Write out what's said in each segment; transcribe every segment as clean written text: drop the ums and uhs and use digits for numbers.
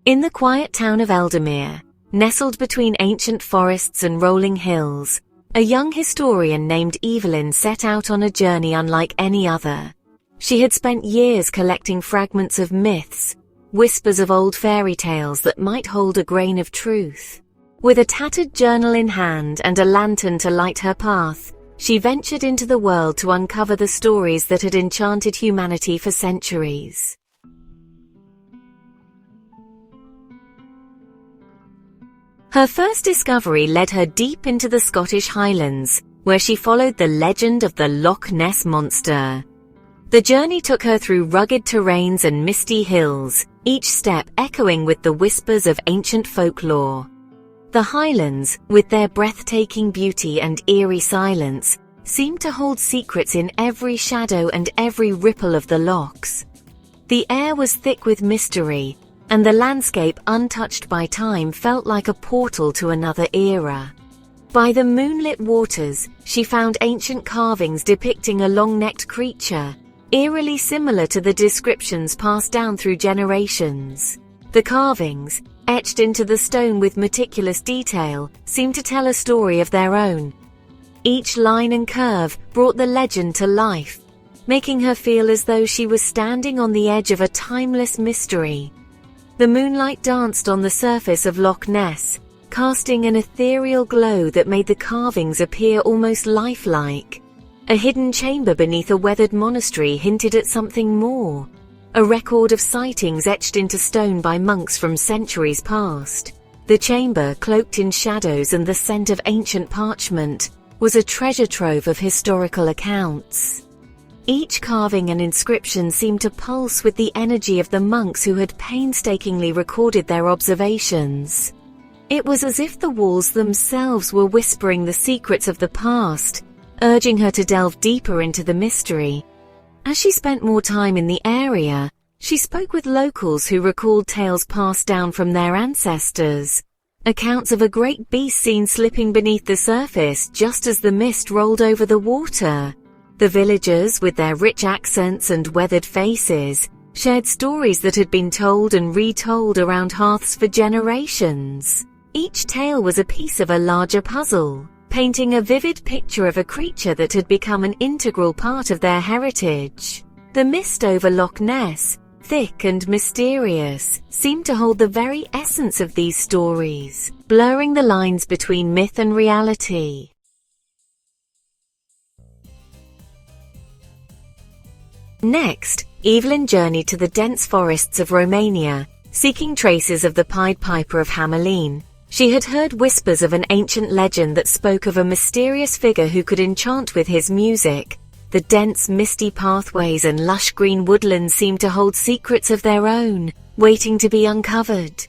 In the quiet town of Eldermere, nestled between ancient forests and rolling hills, a young historian named Evelyn set out on a journey unlike any other. She had spent years collecting fragments of myths, whispers of old fairy tales that might hold a grain of truth. With a tattered journal in hand and a lantern to light her path, she ventured into the world to uncover the stories that had enchanted humanity for centuries. Her first discovery led her deep into the Scottish Highlands, where she followed the legend of the Loch Ness Monster. The journey took her through rugged terrains and misty hills, each step echoing with the whispers of ancient folklore. The Highlands, with their breathtaking beauty and eerie silence, seemed to hold secrets in every shadow and every ripple of the lochs. The air was thick with mystery, and the landscape untouched by time felt like a portal to another era. By the moonlit waters, she found ancient carvings depicting a long-necked creature, eerily similar to the descriptions passed down through generations. The carvings, etched into the stone with meticulous detail, seemed to tell a story of their own. Each line and curve brought the legend to life, making her feel as though she was standing on the edge of a timeless mystery. The moonlight danced on the surface of Loch Ness, casting an ethereal glow that made the carvings appear almost lifelike. A hidden chamber beneath a weathered monastery hinted at something more, a record of sightings etched into stone by monks from centuries past. The chamber, cloaked in shadows and the scent of ancient parchment, was a treasure trove of historical accounts. Each carving and inscription seemed to pulse with the energy of the monks who had painstakingly recorded their observations. It was as if the walls themselves were whispering the secrets of the past, urging her to delve deeper into the mystery. As she spent more time in the area, she spoke with locals who recalled tales passed down from their ancestors. Accounts of a great beast seen slipping beneath the surface just as the mist rolled over the water. The villagers, with their rich accents and weathered faces, shared stories that had been told and retold around hearths for generations. Each tale was a piece of a larger puzzle, painting a vivid picture of a creature that had become an integral part of their heritage. The mist over Loch Ness, thick and mysterious, seemed to hold the very essence of these stories, blurring the lines between myth and reality. Next, Evelyn journeyed to the dense forests of Romania, seeking traces of the Pied Piper of Hamelin. She had heard whispers of an ancient legend that spoke of a mysterious figure who could enchant with his music. The dense, misty pathways and lush green woodlands seemed to hold secrets of their own, waiting to be uncovered.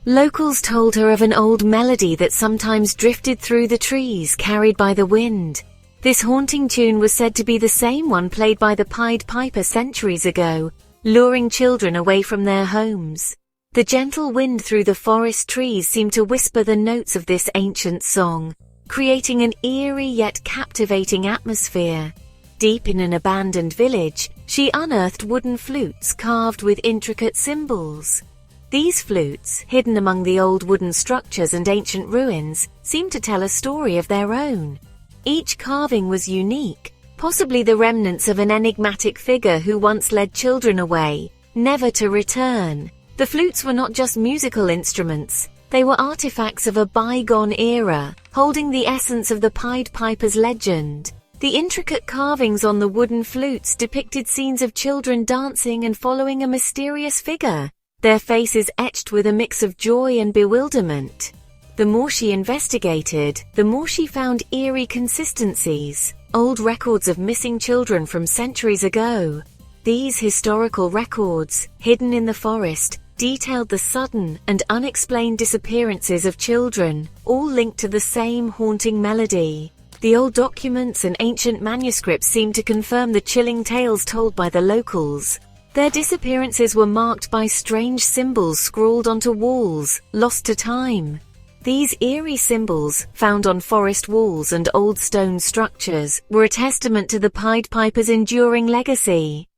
Locals told her of an old melody that sometimes drifted through the trees, carried by the wind. This haunting tune was said to be the same one played by the Pied Piper centuries ago, luring children away from their homes. The gentle wind through the forest trees seemed to whisper the notes of this ancient song, creating an eerie yet captivating atmosphere. Deep in an abandoned village, she unearthed wooden flutes carved with intricate symbols. These flutes, hidden among the old wooden structures and ancient ruins, seemed to tell a story of their own. Each carving was unique, possibly the remnants of an enigmatic figure who once led children away, never to return. The flutes were not just musical instruments, they were artifacts of a bygone era, holding the essence of the Pied Piper's legend. The intricate carvings on the wooden flutes depicted scenes of children dancing and following a mysterious figure, their faces etched with a mix of joy and bewilderment. The more she investigated, the more she found eerie consistencies, old records of missing children from centuries ago. These historical records, hidden in the forest, detailed the sudden and unexplained disappearances of children, all linked to the same haunting melody. The old documents and ancient manuscripts seemed to confirm the chilling tales told by the locals. Their disappearances were marked by strange symbols scrawled onto walls, lost to time. These eerie symbols, found on forest walls and old stone structures, were a testament to the Pied Piper's enduring legacy.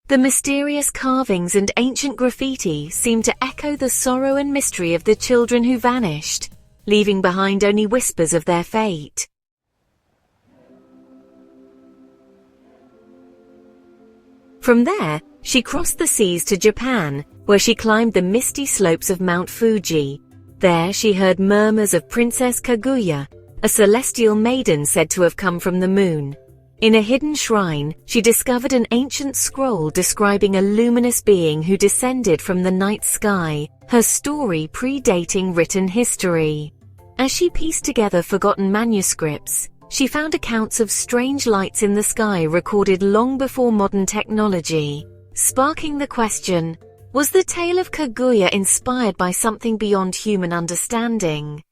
The mysterious carvings and ancient graffiti seemed to echo the sorrow and mystery of the children who vanished, leaving behind only whispers of their fate. From there, she crossed the seas to Japan, where she climbed the misty slopes of Mount Fuji. There she heard murmurs of Princess Kaguya, a celestial maiden said to have come from the moon. In a hidden shrine, she discovered an ancient scroll describing a luminous being who descended from the night sky, her story predating written history. As she pieced together forgotten manuscripts, she found accounts of strange lights in the sky recorded long before modern technology, sparking the question, was the tale of Kaguya inspired by something beyond human understanding?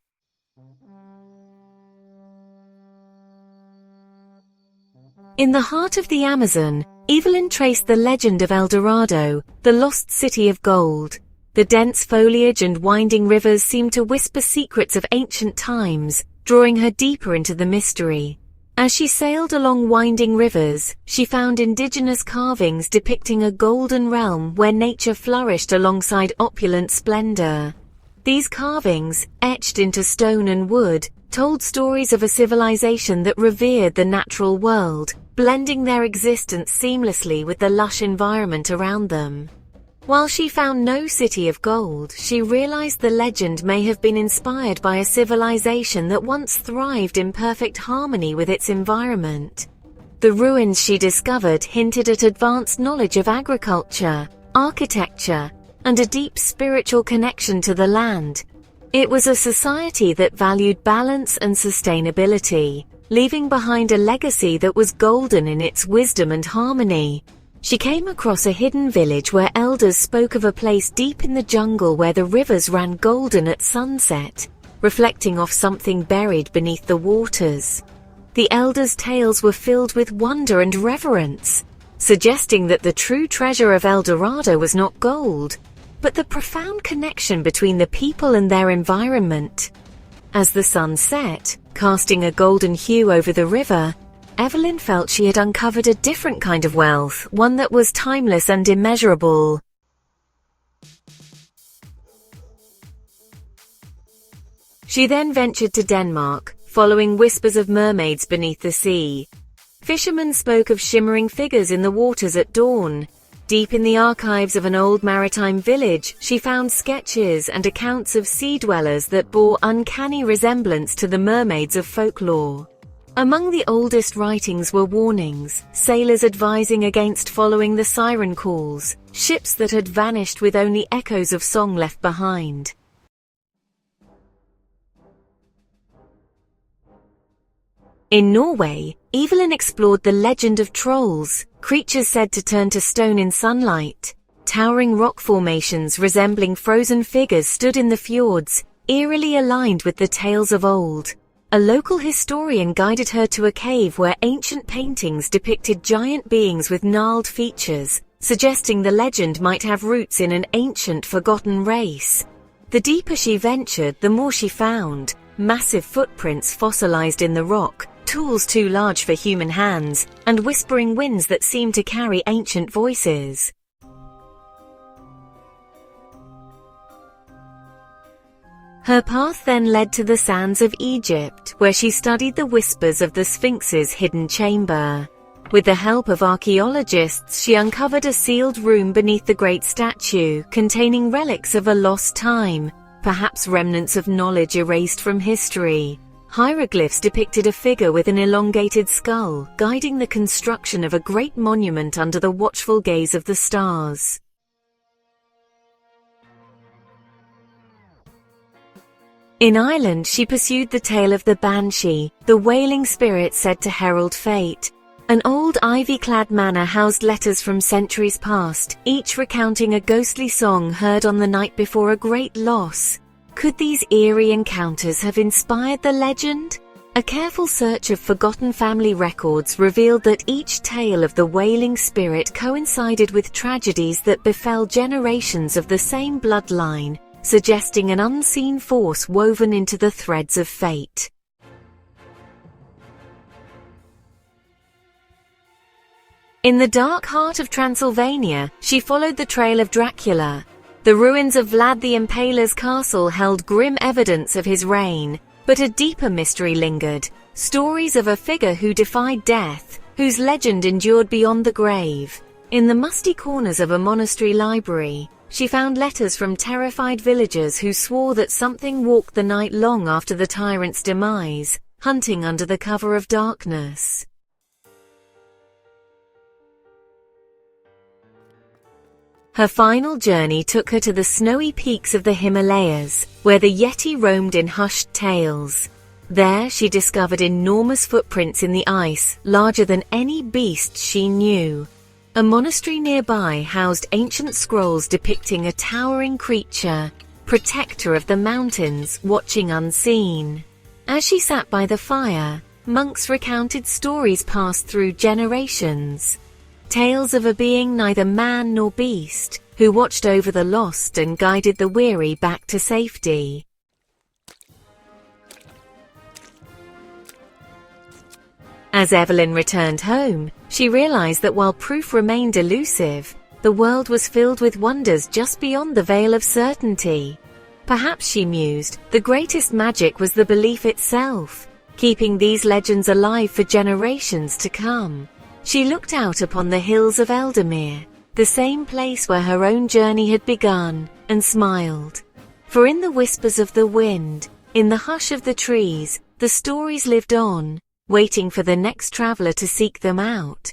In the heart of the Amazon, Evelyn traced the legend of El Dorado, the lost city of gold. The dense foliage and winding rivers seemed to whisper secrets of ancient times, drawing her deeper into the mystery. As she sailed along winding rivers, she found indigenous carvings depicting a golden realm where nature flourished alongside opulent splendor. These carvings, etched into stone and wood, told stories of a civilization that revered the natural world, blending their existence seamlessly with the lush environment around them. While she found no city of gold, she realized the legend may have been inspired by a civilization that once thrived in perfect harmony with its environment. The ruins she discovered hinted at advanced knowledge of agriculture, architecture, and a deep spiritual connection to the land. It was a society that valued balance and sustainability, leaving behind a legacy that was golden in its wisdom and harmony. She came across a hidden village where elders spoke of a place deep in the jungle where the rivers ran golden at sunset, reflecting off something buried beneath the waters. The elders' tales were filled with wonder and reverence, suggesting that the true treasure of El Dorado was not gold, but the profound connection between the people and their environment. As the sun set, casting a golden hue over the river, Evelyn felt she had uncovered a different kind of wealth, one that was timeless and immeasurable. She then ventured to Denmark, following whispers of mermaids beneath the sea. Fishermen spoke of shimmering figures in the waters at dawn. Deep in the archives of an old maritime village, she found sketches and accounts of sea dwellers that bore uncanny resemblance to the mermaids of folklore. Among the oldest writings were warnings, sailors advising against following the siren calls, ships that had vanished with only echoes of song left behind. In Norway, Evelyn explored the legend of trolls, creatures said to turn to stone in sunlight. Towering rock formations resembling frozen figures stood in the fjords, eerily aligned with the tales of old. A local historian guided her to a cave where ancient paintings depicted giant beings with gnarled features, suggesting the legend might have roots in an ancient forgotten race. The deeper she ventured, the more she found. Massive footprints fossilized in the rock, tools too large for human hands, and whispering winds that seemed to carry ancient voices. Her path then led to the sands of Egypt, where she studied the whispers of the Sphinx's hidden chamber. With the help of archaeologists, she uncovered a sealed room beneath the great statue, containing relics of a lost time, perhaps remnants of knowledge erased from history. Hieroglyphs depicted a figure with an elongated skull, guiding the construction of a great monument under the watchful gaze of the stars. In Ireland, she pursued the tale of the Banshee, the wailing spirit said to herald fate. An old ivy-clad manor housed letters from centuries past, each recounting a ghostly song heard on the night before a great loss. Could these eerie encounters have inspired the legend? A careful search of forgotten family records revealed that each tale of the wailing spirit coincided with tragedies that befell generations of the same bloodline, suggesting an unseen force woven into the threads of fate. In the dark heart of Transylvania, she followed the trail of Dracula. The ruins of Vlad the Impaler's castle held grim evidence of his reign, but a deeper mystery lingered, stories of a figure who defied death, whose legend endured beyond the grave. In the musty corners of a monastery library, she found letters from terrified villagers who swore that something walked the night long after the tyrant's demise, hunting under the cover of darkness. Her final journey took her to the snowy peaks of the Himalayas, where the Yeti roamed in hushed tales. There she discovered enormous footprints in the ice, larger than any beast she knew. A monastery nearby housed ancient scrolls depicting a towering creature, protector of the mountains, watching unseen. As she sat by the fire, monks recounted stories passed through generations. Tales of a being neither man nor beast, who watched over the lost and guided the weary back to safety. As Evelyn returned home, she realized that while proof remained elusive, the world was filled with wonders just beyond the veil of certainty. Perhaps, she mused, the greatest magic was the belief itself, keeping these legends alive for generations to come. She looked out upon the hills of Eldermere, the same place where her own journey had begun, and smiled. For in the whispers of the wind, in the hush of the trees, the stories lived on, waiting for the next traveler to seek them out.